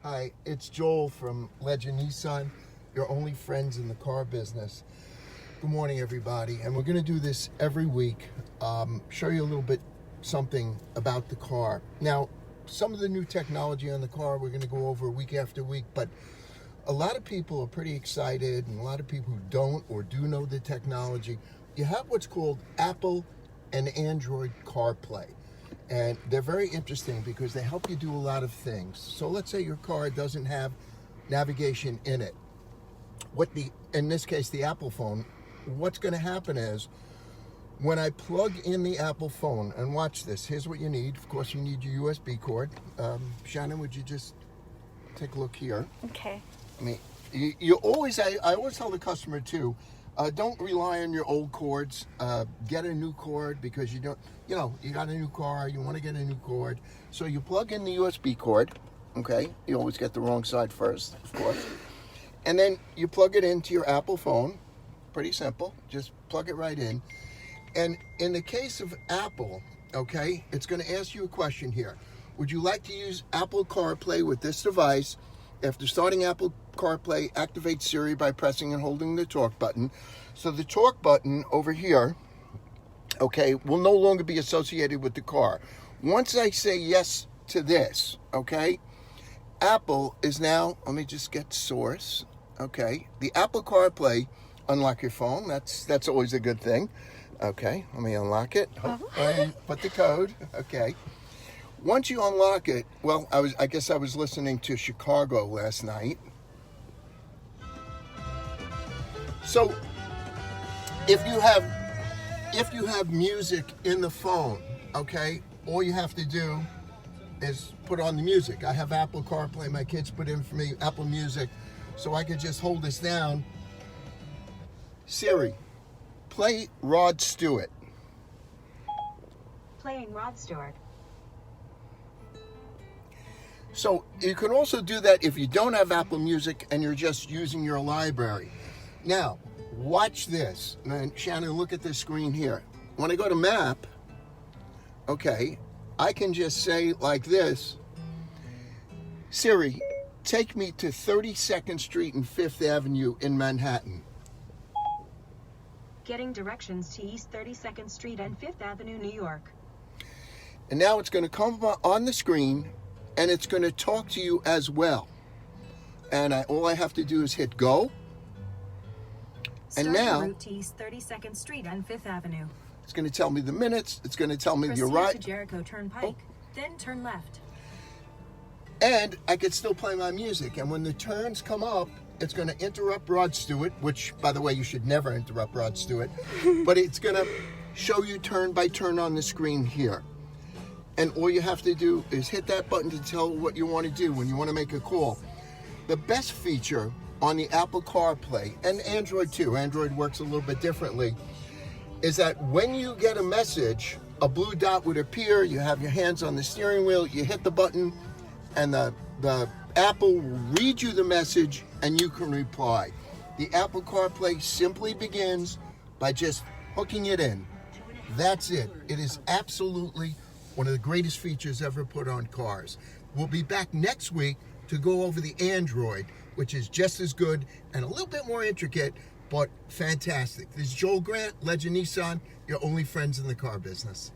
Hi, it's Joel from Legend Nissan, your only friends in the car business. Good morning, everybody. And we're going to do this every week, show you a little bit something about the car. Now, some of the new technology on the car we're going to go over week after week, but a lot of people are pretty excited, and a lot of people who don't or do know the technology. You have what's called Apple and Android Carplay. And they're very interesting because they help you do a lot of things. So let's say your car doesn't have navigation in it. In this case, the Apple phone, what's going to happen is when I plug in the Apple phone, and watch this, here's what you need. Of course, you need your USB cord. Shannon, would you just take a look here? Okay. I mean, I always tell the customer too, don't rely on your old cords. Get a new cord because you got a new car, you want to get a new cord. So you plug in the USB cord, okay? You always get the wrong side first, of course. And then you plug it into your Apple phone. Pretty simple. Just plug it right in. And in the case of Apple, okay, it's going to ask you a question here. Would you like to use Apple CarPlay with this device? After starting Apple CarPlay, activate Siri by pressing and holding the talk button. So the talk button over here, okay, will no longer be associated with the car. Once I say yes to this, okay, Apple is now, let me just get source, okay, the Apple CarPlay, unlock your phone, that's always a good thing. Okay, let me unlock it, put the code, okay. Once you unlock it, well, I guess I was listening to Chicago last night. So if you have music in the phone, okay, all you have to do is put on the music. I have Apple CarPlay, my kids put in for me Apple Music, so I could just hold this down. Siri, play Rod Stewart. Playing Rod Stewart. So you can also do that if you don't have Apple Music and you're just using your library. Now, watch this. And Shannon, look at this screen here. When I go to Map, okay, I can just say like this, Siri, take me to 32nd Street and 5th Avenue in Manhattan. Getting directions to East 32nd Street and 5th Avenue, New York. And now it's going to come on the screen, and it's going to talk to you as well. And all I have to do is hit go. And now route to East 32nd Street and 5th Avenue. It's going to tell me the minutes. It's going to tell me Proceed the right. to Jericho Turnpike, then turn left. And I could still play my music. And when the turns come up, it's going to interrupt Rod Stewart, which, by the way, you should never interrupt Rod Stewart. But it's going to show you turn by turn on the screen here. And all you have to do is hit that button to tell what you want to do when you want to make a call. The best feature on the Apple CarPlay, and Android too, Android works a little bit differently, is that when you get a message, a blue dot would appear, you have your hands on the steering wheel, you hit the button, and the Apple will read you the message and you can reply. The Apple CarPlay simply begins by just hooking it in. That's it. It is absolutely one of the greatest features ever put on cars. We'll be back next week to go over the Android, which is just as good and a little bit more intricate, but fantastic. This is Joel Grant, Legend Nissan, your only friends in the car business.